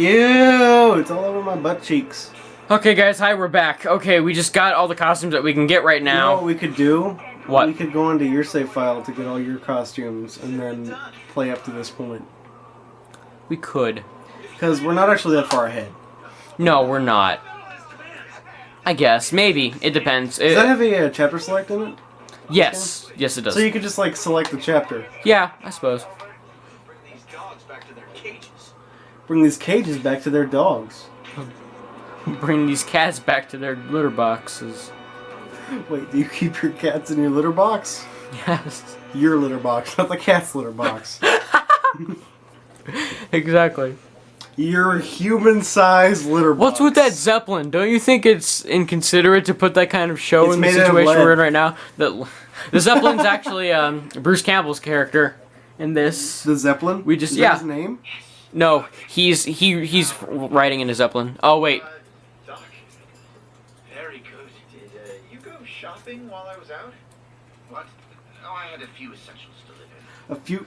Ew, it's all over my butt cheeks. Okay, guys, hi, we're back. Okay, we just got all the costumes that we can get right You know now. what we could do? What? We could go onto your save file to get all your costumes and then play up to this point. We could. Because we're not actually that far ahead. No, we're not. I guess. Maybe. It depends. Does that have a chapter select in it? Yes. Yes, it does. So you could just, like, select the chapter. Yeah, I suppose. Bring these cages back to their dogs. Bring these cats back to their litter boxes. Wait, do you keep your cats in your litter box? Yes. Your litter box, not the cat's litter box. Exactly. Your human-sized litter box. What's with that Zeppelin? Don't you think it's inconsiderate to put that kind of show It's in the made out of situation lead. we're in right now? The Zeppelin's actually Bruce Campbell's character in this. The Zeppelin? We just Is that his name? No, he's riding in a Zeppelin. Oh wait. Doc. Very good. Did you go shopping while I was out? What? Oh, I had a few essentials to live in. A few...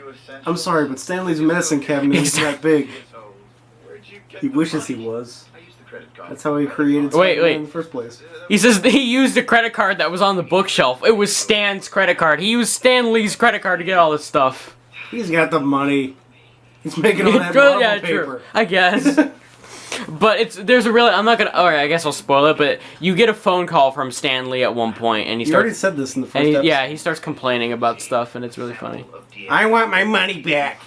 Essentials? I'm sorry, but Stanley's medicine cabinet is that big. So, where'd you get He the wishes he money? was. I used the credit card. That's how he created Wait, Spider-Man wait. in the first place. He says that he used a credit card that was on the bookshelf. It was Stan's credit card. He used Stan Lee's credit card to get all this stuff. He's got the money. He's making all that marble Yeah, paper. true. I guess. But there's a really, I'm not gonna, alright, I guess I'll spoil it, but you get a phone call from Stan Lee at one point, and he You already starts, said this in the first and episode. yeah, he starts complaining about stuff, and it's really funny. I want my money back.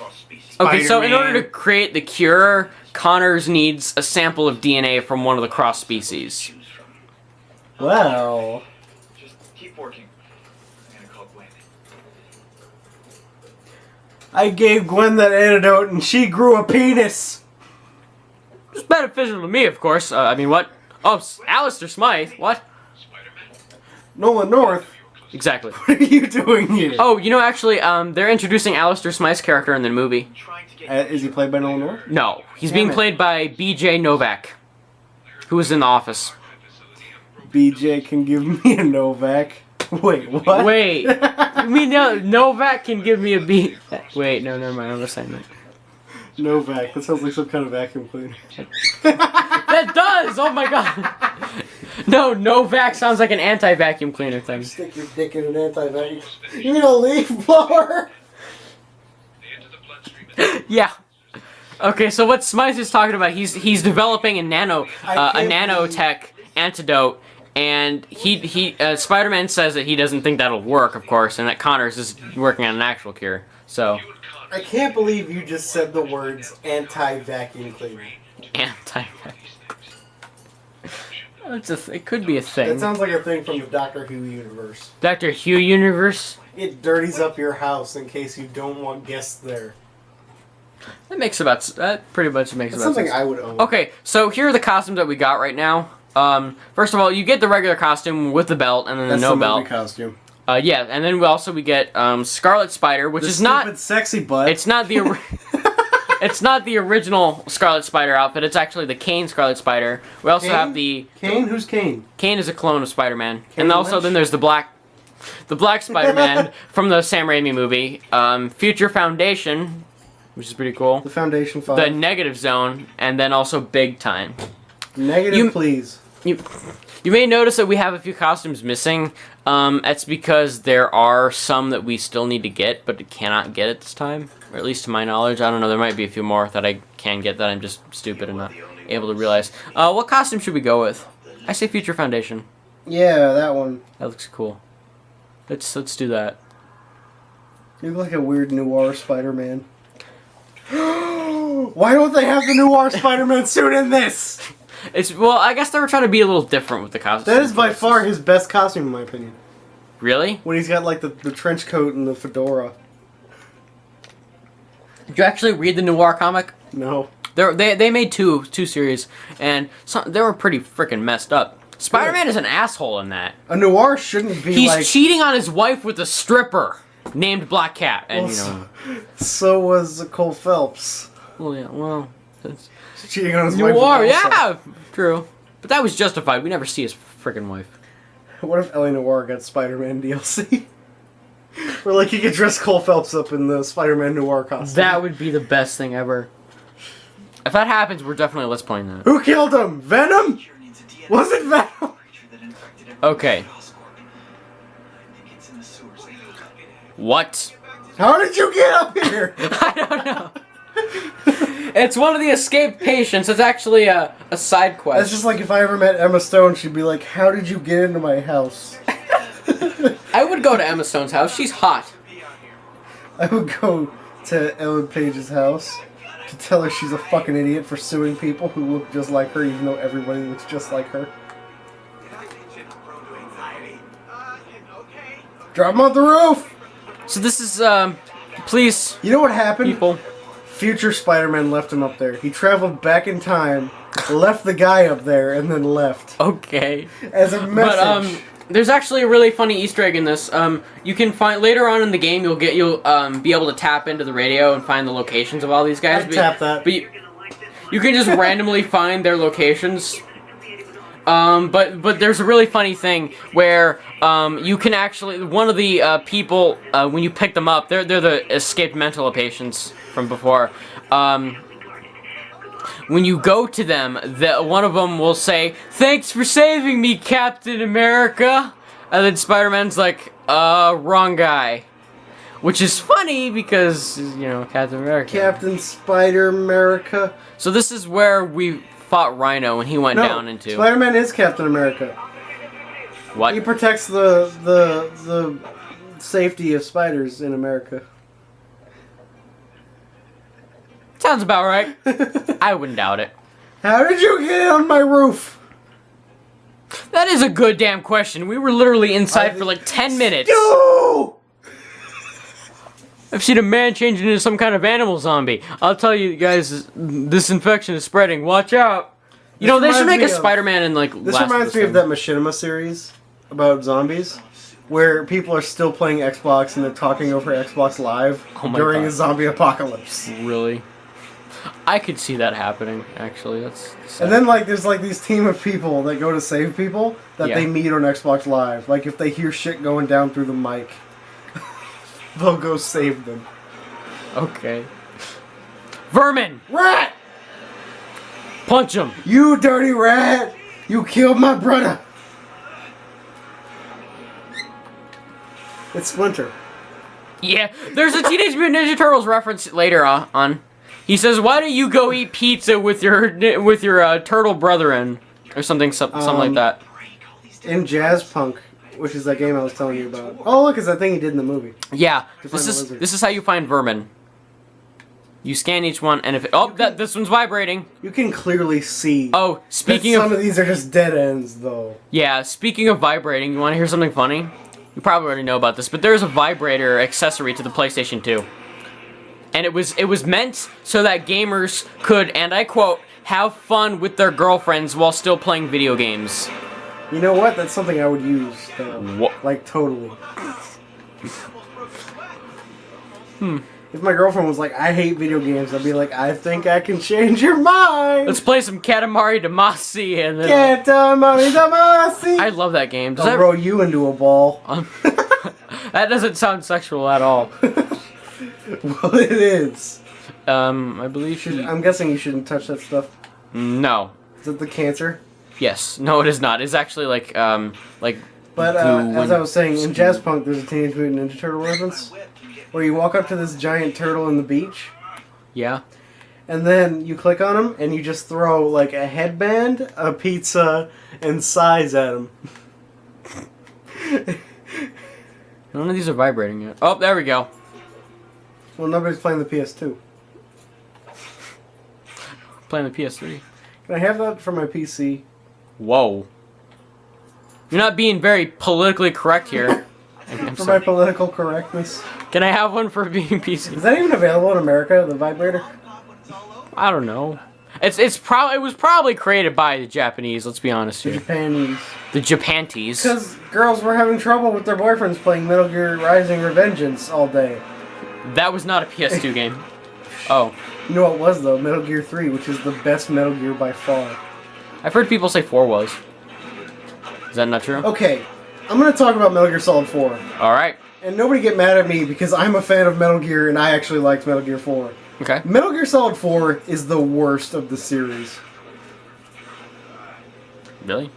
Okay, so in Spider-Man. order to create the cure, Connors needs a sample of DNA from one of the cross species. Well... Just keep working. I'm gonna call Gwen. I gave Gwen that antidote and she grew a penis. It's beneficial to me, of course. I mean, what? Oh, Alistair Smythe. What? Nolan North, Exactly. what are you doing here? Oh, you know, actually, they're introducing Alistair Smythe's character in the movie. Trying to get Is he played by Nolan North? No, he's Damn being it. played by B.J. Novak, who was in The Office. BJ can give me a Novak. Wait, what? Wait, you mean Novak can give me a B? Wait, no, never mind. I'm just saying that. Novak. That sounds like some kind of vacuum cleaner. That does! Oh my god! No, Novak sounds like an anti-vacuum cleaner thing. Stick your dick in an anti-vacuum. You mean a leaf blower? Yeah. Okay, so what Smythe is talking about, he's developing a nanotech antidote, and Spider-Man says that he doesn't think that'll work, of course, and that Connors is working on an actual cure. So, I can't believe you just said the words anti-vacuum cleaner. anti-vacuum. It could be a thing. That sounds like a thing from the Doctor Who universe. Doctor Who universe. It dirties up your house in case you don't want guests there. That pretty much makes That's about something sense. I would own. Okay, so here are the costumes that we got right now. First of all, you get the regular costume with the belt, and then That's the no the movie belt. costume. Yeah, and then we get Scarlet Spider, which The is not. stupid sexy butt. It's not the. It's not the original Scarlet Spider outfit. It's actually the Kane Scarlet Spider. We also have the Kane. Who's Kane? Kane is a clone of Spider-Man, and Kane also Lynch? then there's the black Spider-Man from the Sam Raimi movie. Future Foundation, which is pretty cool. The Foundation 5. The Negative Zone, and then also Big Time. Negative, please. You may notice that we have a few costumes missing. That's because there are some that we still need to get, but cannot get at this time. Or at least to my knowledge. I don't know, there might be a few more that I can get that I'm just stupid and not able to realize. What costume should we go with? I say Future Foundation. Yeah, that one. That looks cool. Let's do that. You look like a weird noir Spider-Man. Why don't they have the noir Spider-Man suit in this? Well, I guess they were trying to be a little different with the costume. That is by far his best costume, in my opinion. Really? When he's got like the trench coat and the fedora. Did you actually read the Noir comic? No. They made two series, and they were pretty freaking messed up. Spider-Man is an asshole in that. A noir shouldn't be He's like... cheating on his wife with a stripper named Black Cat, and So was Cole Phelps. That's Cheating on his wife. Noir, with Elsa. yeah, true. But that was justified. We never see his freaking wife. What if Ellie Noir got Spider-Man DLC? Where like you could dress Cole Phelps up in the Spider-Man Noir costume. That would be the best thing ever. If that happens, we're definitely let's playing that. Who killed him? Venom? Was it Venom? Okay. What? How did you get up here? I don't know. It's one of the escaped patients. It's actually a side quest. That's just like if I ever met Emma Stone, she'd be like, how did you get into my house? I would go to Emma Stone's house. She's hot. I would go to Ellen Page's house to tell her she's a fucking idiot for suing people who look just like her, even though everybody looks just like her. Drop him off the roof! So this is, please, You know what happened? people. Future Spider-Man left him up there. He traveled back in time, left the guy up there, and then left. Okay. As a message. But, there's actually a really funny Easter egg in this. You can find, later on in the game, you'll be able to tap into the radio and find the locations of all these guys. I'd tap that. But you can just randomly find their locations. But there's a really funny thing where you can actually, one of the people, when you pick them up, they're the escaped mental patients from before. When you go to them, one of them will say, "Thanks for saving me, Captain America," and then Spider-Man's like, wrong guy," which is funny because Captain America. Captain Spider-America. So this is where we fought Rhino when he went down into. Spider-Man is Captain America. What? He protects the safety of spiders in America. Sounds about right. I wouldn't doubt it. How did you get on my roof? That is a good damn question. We were literally inside for like 10 minutes. No! I've seen a man change into some kind of animal zombie. I'll tell you guys, this infection is spreading. Watch out. You know, they should make a Spider-Man in like This reminds me of that Machinima series about zombies, where people are still playing Xbox and they're talking over Xbox Live during a zombie apocalypse. Really? I could see that happening, actually. That's sad. And then there's these team of people that go to save people that they meet on Xbox Live. Like if they hear shit going down through the mic, they'll go save them. Okay. Vermin! Rat! Punch him! You dirty rat! You killed my brother! It's Splinter. Yeah, there's a Teenage Mutant Ninja Turtles reference later on. He says, "Why don't you go eat pizza with your turtle brethren?" Or something like that. In Jazz Punk, which is that game I was telling you about. Oh, look, it's that thing he did in the movie. Yeah, To find this the is lizard. this is how you find vermin. You scan each one, and if this one's vibrating. You can clearly see. Oh, speaking some of these are just dead ends, though. Yeah, speaking of vibrating, you want to hear something funny? You probably already know about this, but there's a vibrator accessory to the PlayStation 2. And it was meant so that gamers could, and I quote, "have fun with their girlfriends while still playing video games." You know what? That's something I would use, though. What? Like, totally. If my girlfriend was like, "I hate video games," I'd be like, "I think I can change your mind." Let's play some Katamari Damacy, and then Katamari Damacy. I love that game. Does I'll that roll you into a ball. that doesn't sound sexual at all. Well, it is. I believe I'm guessing you shouldn't touch that stuff. No. Is it the cancer? Yes. No, it is not. It's actually like But goo as I was saying, in Jazz Punk, there's a Teenage Mutant Ninja Turtle reference where you walk up to this giant turtle in the beach, yeah. and then you click on him, and you just throw like a headband, a pizza, and size at him. None of these are vibrating yet. Oh, there we go. Well, nobody's playing the PS2. Playing the PS3. Can I have that for my PC? Whoa. You're not being very politically correct here. I'm For sorry. my political correctness. Can I have one for being PC? Is that even available in America, the vibrator? I don't know. It was probably created by the Japanese, let's be honest The here. Japanese. The Japanese. Because girls were having trouble with their boyfriends playing Metal Gear Rising Revengeance all day. That was not a PS2 game. Oh. You know what was, though? Metal Gear 3, which is the best Metal Gear by far. I've heard people say 4 was. Is that not true? Okay, I'm going to talk about Metal Gear Solid 4. Alright. And nobody get mad at me because I'm a fan of Metal Gear and I actually liked Metal Gear 4. Okay. Metal Gear Solid 4 is the worst of the series. Really?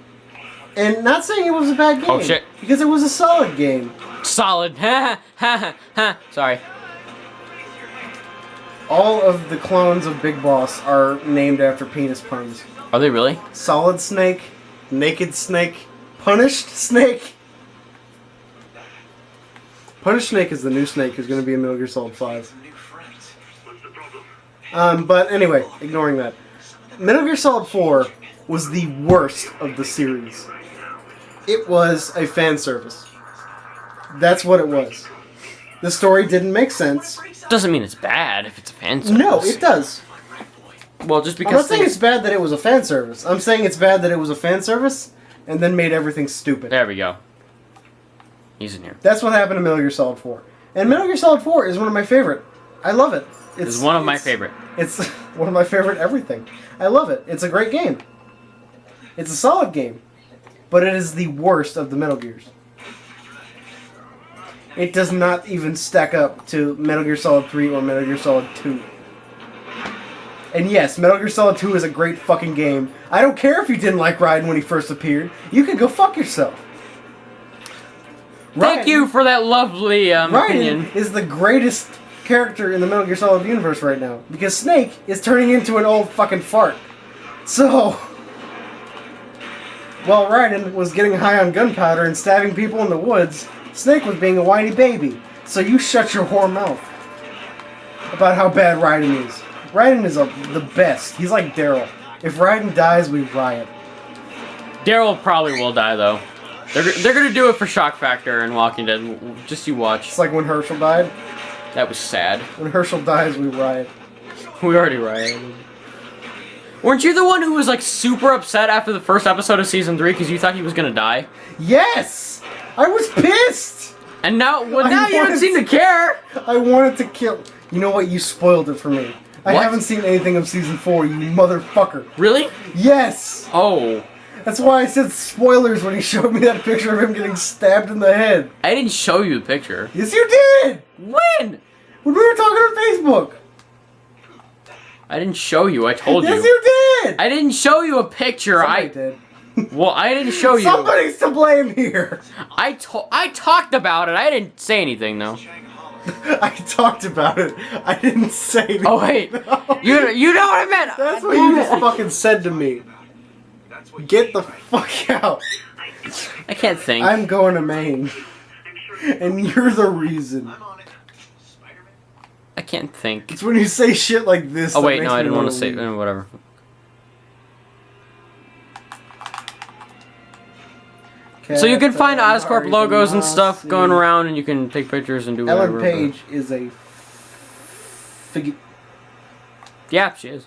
And not saying it was a bad game. Oh, shit. Because it was a solid game. Solid. Ha ha ha. Sorry. All of the clones of Big Boss are named after penis puns. Are they really? Solid Snake, Naked Snake, Punished Snake. Punished Snake is the new Snake who's going to be in Metal Gear Solid 5. But anyway, ignoring that. Metal Gear Solid 4 was the worst of the series. It was a fan service. That's what it was. The story didn't make sense. Doesn't mean it's bad if it's a fan service. No, it does. Well, just because I'm not saying it's bad that it was a fan service. I'm saying it's bad that it was a fan service and then made everything stupid. There we go. He's in here. That's what happened to Metal Gear Solid 4. And Metal Gear Solid 4 is one of my favorite. I love it. It's one of my favorite. It's one of my favorite everything. I love it. It's a great game. It's a solid game. But it is the worst of the Metal Gears. It does not even stack up to Metal Gear Solid 3 or Metal Gear Solid 2. And yes, Metal Gear Solid 2 is a great fucking game. I don't care if you didn't like Raiden when he first appeared. You can go fuck yourself. Thank you for that lovely opinion. Raiden is the greatest character in the Metal Gear Solid universe right now. Because Snake is turning into an old fucking fart. So, while Raiden was getting high on gunpowder and stabbing people in the woods, Snake was being a whiny baby. So you shut your whore mouth about how bad Raiden is. Raiden is the best. He's like Daryl. If Raiden dies, we riot. Daryl probably will die, though. They're gonna do it for shock factor in Walking Dead. Just you watch. It's like when Herschel died. That was sad. When Herschel dies, we riot. We already rioted. Weren't you the one who was like super upset after the first episode of season 3 because you thought he was gonna die? Yes! I was pissed! And now, now you don't seem to care! I wanted to kill... You know what? You spoiled it for me. I haven't seen anything of season 4, you motherfucker. Really? Yes! Oh. That's why I said spoilers when he showed me that picture of him getting stabbed in the head. I didn't show you the picture. Yes, you did! When? When we were talking on Facebook. I didn't show you, I told you. Yes, you did! I didn't show you a picture. Somebody did. Well, I didn't show you. Somebody's to blame here. I talked about it. I didn't say anything, though. I talked about it. I didn't say anything. Oh, wait. No. You know what I meant. That's what you just fucking said to me. Get the fuck out. I can't think. I'm going to Maine. And you're the reason. I can't think. It's when you say shit like this. Oh, that wait, makes no, I me didn't want to wanna say... leave. whatever. So you can find Oscorp logos and stuff going around, and you can take pictures and do whatever. Ellen Page is a figgy. Yeah, she is.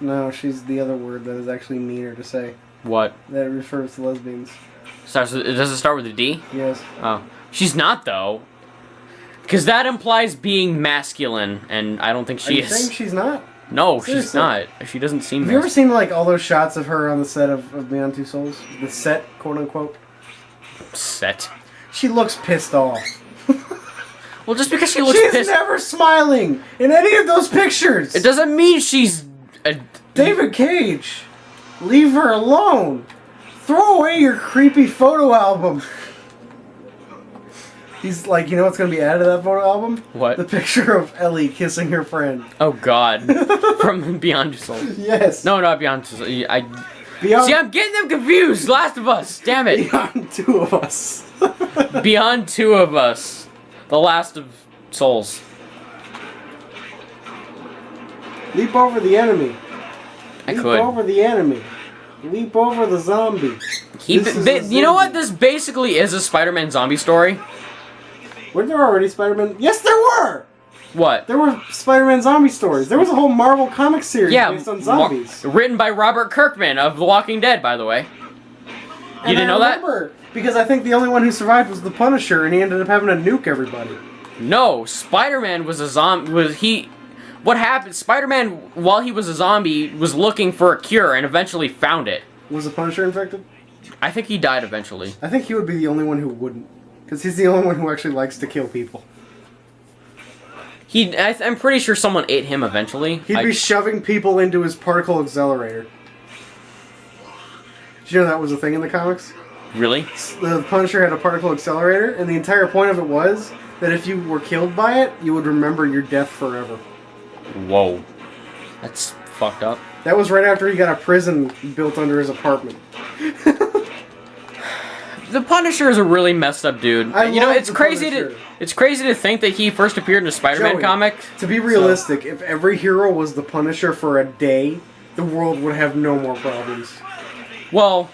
No, she's the other word that is actually meaner to say. What? That refers to lesbians. Does it start with a D? Yes. Oh. She's not, though. Because that implies being masculine, and I don't think she Are you is. saying she's not? No, Seriously. she's not. She doesn't seem Have you ever seen like all those shots of her on the set of Beyond Two Souls? The set, quote unquote. set. She looks pissed off. Well, just because she looks She's pissed... never smiling in any of those pictures. It doesn't mean she's... David Cage, leave her alone. Throw away your creepy photo album. He's like, you know what's going to be added to that photo album? What? The picture of Ellie kissing her friend. Oh, God. From Beyond Two Souls. Yes. No, not Beyond Two Souls. Beyond, See, I'm getting them confused. Last of Us. Damn it. Beyond Two of Us. Beyond Two of Us. The Last of Souls. Leap over the enemy. I Leap could. over the enemy. Leap over the zombie. You know what? This basically is a Spider-Man zombie story. Were there already Spider-Man? Yes, there were! What? There were Spider-Man zombie stories. There was a whole Marvel comic series based on zombies. Written by Robert Kirkman of The Walking Dead, by the way. You didn't know that? Because I think the only one who survived was the Punisher, and he ended up having to nuke everybody. No, Spider-Man was a zombie. What happened? Spider-Man, while he was a zombie, was looking for a cure and eventually found it. Was the Punisher infected? I think he died eventually. I think he would be the only one who wouldn't. Because he's the only one who actually likes to kill people. I'm pretty sure someone ate him eventually. He'd be shoving people into his particle accelerator. Did you know that was a thing in the comics? Really? The Punisher had a particle accelerator, and the entire point of it was that if you were killed by it, you would remember your death forever. Whoa. That's fucked up. That was right after he got a prison built under his apartment. The Punisher is a really messed up dude. It's crazy to think that he first appeared in a Spider-Man comic. To be realistic, if every hero was the Punisher for a day, the world would have no more problems. Well,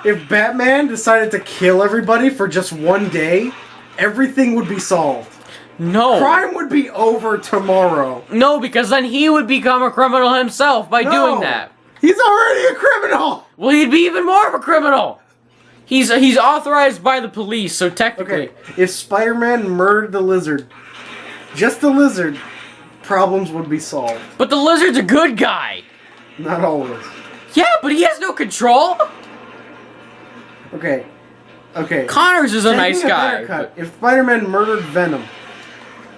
if Batman decided to kill everybody for just one day, everything would be solved. no. Crime would be over tomorrow. No, because then he would become a criminal himself by doing that. He's already a criminal! Well, he'd be even more of a criminal! He's authorized by the police, so technically... Okay, if Spider-Man murdered the Lizard, just the Lizard, problems would be solved. But the Lizard's a good guy! Not always. Yeah, but he has no control! Okay. Connors is a nice Taking guy. haircut, if Spider-Man murdered Venom,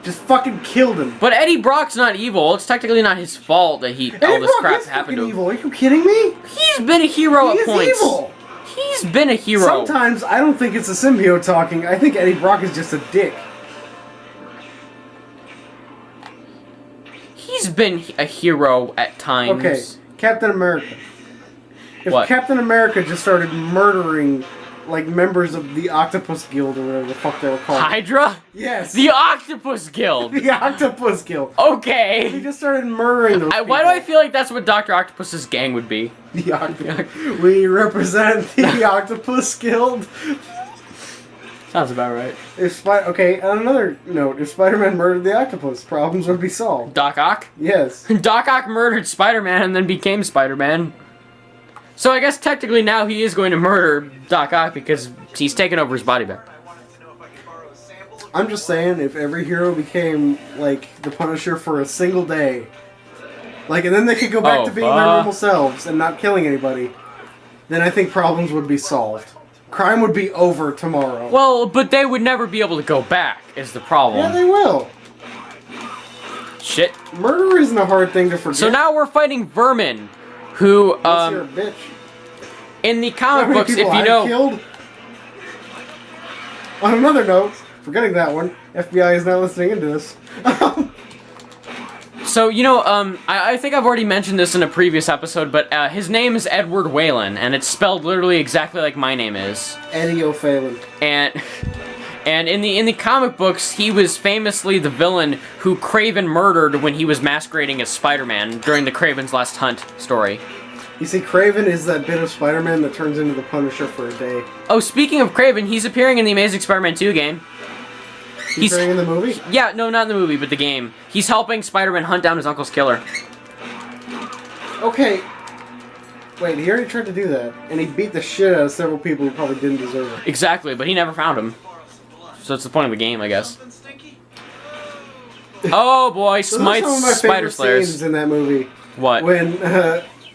just fucking killed him. But Eddie Brock's not evil. It's technically not his fault that all this crap happened to him. Evil. Are you kidding me? He's been a hero at points. He's evil. He's been a hero. Sometimes I don't think it's a symbiote talking. I think Eddie Brock is just a dick. He's been a hero at times. Okay, Captain America. If What? Captain America just started murdering, like, members of the Octopus Guild or whatever the fuck they were called. Hydra? Yes. The Octopus Guild. The Octopus Guild. He Okay. just started murdering those Why do I feel like that's what Dr. Octopus's gang would be? The Octopus. We represent the Octopus Guild. Sounds about right. Okay, on another note, if Spider-Man murdered the octopus, problems would be solved. Doc Ock? Yes. Doc Ock murdered Spider-Man and then became Spider-Man. So I guess technically now he is going to murder Doc Ock because he's taken over his body back. I'm just saying, if every hero became, like, the Punisher for a single day, like, and then they could go back to being their normal selves and not killing anybody, then I think problems would be solved. Crime would be over tomorrow. Well, but they would never be able to go back, is the problem. Yeah, they will. Shit. Murder isn't a hard thing to forget. So now we're fighting Vermin, who, Unless you're a bitch. in the How comic many books, if people you I've know... killed? On another note, forgetting that one, FBI is not listening into this. So, you know, I think I've already mentioned this in a previous episode, but his name is Edward Whalen, and it's spelled literally exactly like my name is. Eddie O'Phelan. And in the comic books, he was famously the villain who Kraven murdered when he was masquerading as Spider-Man during the Kraven's Last Hunt story. You see, Kraven is that bit of Spider-Man that turns into the Punisher for a day. Oh, speaking of Kraven, he's appearing in the Amazing Spider-Man 2 game. He's appearing in the movie? Yeah, no, not in the movie, but the game. He's helping Spider-Man hunt down his uncle's killer. Okay. Wait, he already tried to do that, and he beat the shit out of several people who probably didn't deserve it. Exactly, but he never found him. So it's the point of the game, I guess. Oh boy, Those are smites some of my spider favorite slayers. scenes in that movie. What?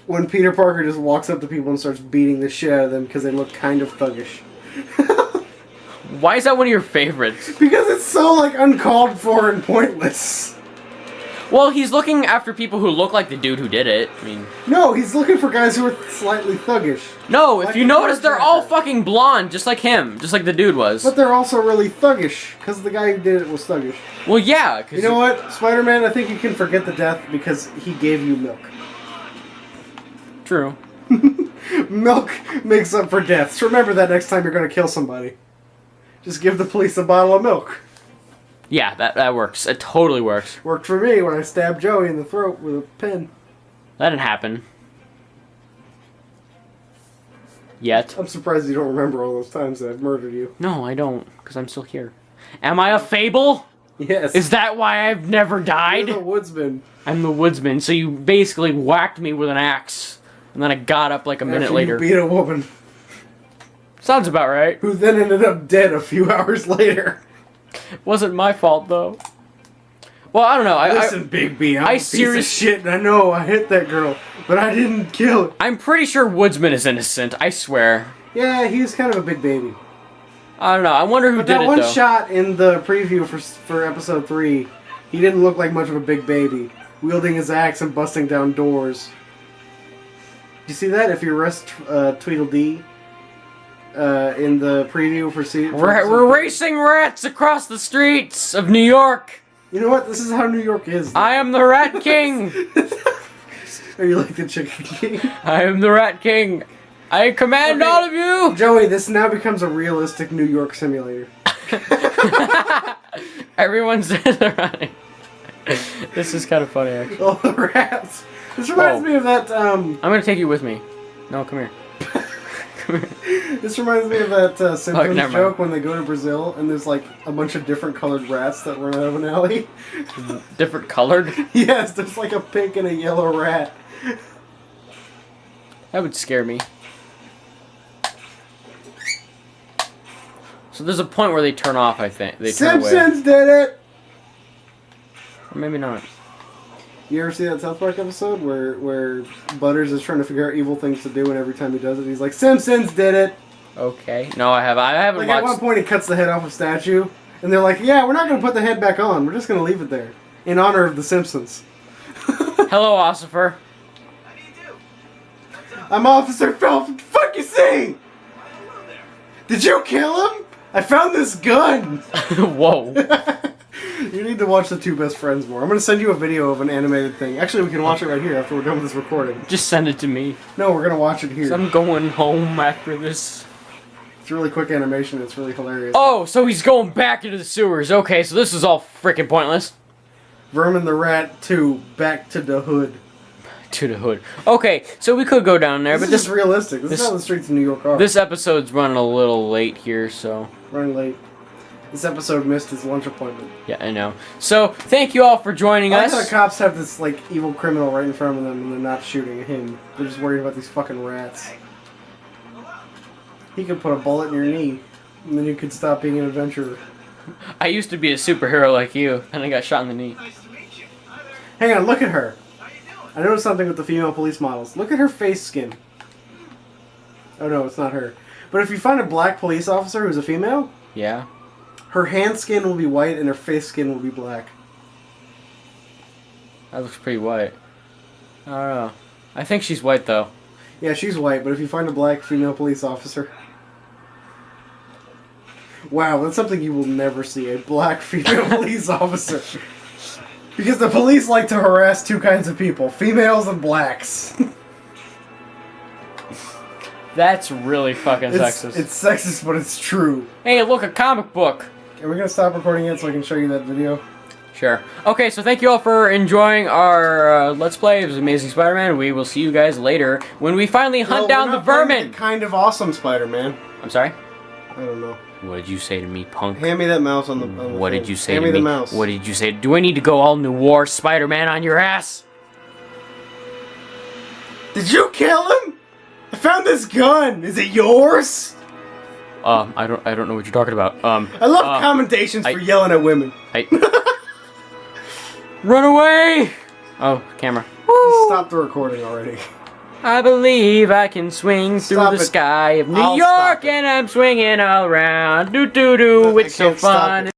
When Peter Parker just walks up to people and starts beating the shit out of them because they look kind of thuggish. Why is that one of your favorites? Because it's so, like, uncalled for and pointless. Well, he's looking after people who look like the dude who did it. I mean... No, he's looking for guys who are slightly thuggish. No, if Like you the notice, they're all Punisher. fucking blonde, just like him. Just like the dude was. But they're also really thuggish, because the guy who did it was thuggish. Well, yeah, because... You know what, Spider-Man, I think you can forget the death because he gave you milk. True. Milk makes up for deaths. Remember that next time you're going to kill somebody. Just give the police a bottle of milk. Yeah, that works. It totally works. Worked for me when I stabbed Joey in the throat with a pen. That didn't happen. Yet. I'm surprised you don't remember all those times that I've murdered you. No, I don't, because I'm still here. Am I a fable? Yes. Is that why I've never died? You're the woodsman. I'm the woodsman, so you basically whacked me with an axe, and then I got up like a minute After later. you beat a woman. Sounds about right. Who then ended up dead a few hours later. Wasn't my fault, though. Well, I don't know. Listen, Big B, I'm I a piece of serious- shit, and I know I hit that girl, but I didn't kill her. I'm pretty sure Woodsman is innocent, I swear. Yeah, he was kind of a big baby. I don't know. I wonder who But did that it, one though. shot in the preview for episode 3 He didn't look like much of a big baby, wielding his axe and busting down doors. You see that? If you arrest Tweedledee in the preview for We're racing rats across the streets of New York. You know what? This is how New York is. I am the Rat King. Are you like the Chicken King? I am the Rat King. I command all of you. Joey, this now becomes a realistic New York simulator. Everyone's running. This is kind of funny, actually. All the rats. This reminds me of that. I'm gonna take you with me. No, come here. Come here. This reminds me of that Simpsons never joke when they go to Brazil and there's like a bunch of different colored rats that run out of an alley. Different colored? Yes, there's like a pink and a yellow rat. That would scare me. So there's a point where they turn off, I think. They turn away. Simpsons did it! Or maybe not. You ever see that South Park episode where Butters is trying to figure out evil things to do, and every time he does it, he's like, Simpsons did it! Okay. No, I haven't Like, watched... at one point, he cuts the head off a statue, and they're like, yeah, we're not going to put the head back on. We're just going to leave it there. In honor of the Simpsons. Hello, Ossifer. How do you do? I'm Officer Phelps. What the fuck you see? Did you kill him? I found this gun! Whoa. You need to watch The Two Best Friends more. I'm going to send you a video of an animated thing. Actually, we can watch it right here after we're done with this recording. Just send it to me. No, we're going to watch it here. 'Cause I'm going home after this. It's really quick animation. It's really hilarious. Oh, so he's going back into the sewers. Okay, so this is all freaking pointless. Vermin the Rat 2, Back to the Hood. To the hood. Okay, so we could go down there, This but is realistic. This is how the streets of New York are. This episode's running a little late here, so... Running late. This episode missed his lunch appointment. Yeah, I know. So, thank you all for joining I like how us. the cops have this, like, evil criminal right in front of them and they're not shooting at him. They're just worried about these fucking rats. He could put a bullet in your knee, and then you could stop being an adventurer. I used to be a superhero like you, and I got shot in the knee. Nice to meet you. Hi there. Hang on, look at her. How you doing? I noticed something with the female police models. Look at her face skin. Oh no, it's not her. But if you find a black police officer who's a female, Yeah? her hand skin will be white and her face skin will be black. That looks pretty white. I don't know. I think she's white, though. Yeah, she's white, but if you find a black female police officer... Wow, that's something you will never see, a black female police officer. Because the police like to harass two kinds of people, females and blacks. That's really fucking sexist. It's sexist, but it's true. Hey, look, a comic book! Are we going to stop recording it so I can show you that video? Sure. Okay, so thank you all for enjoying our Let's Play of Amazing Spider-Man. We will see you guys later when we finally hunt down the Vermin! Kind of awesome Spider-Man. I'm sorry? I don't know. What did you say to me, punk? Hand me that mouse on the What thing. did you say Hand to me? me the mouse. What did you say? Do I need to go all New War Spider-Man on your ass? Did you kill him? I found this gun. Is it yours? I don't know what you're talking about. I love commendations for yelling at women. Run away! Oh, camera. Stop the recording already. I believe I can swing through Stop the it. sky of New I'll York, stop it. and I'm swinging all around. Do do do, I it's so can't stop fun. it.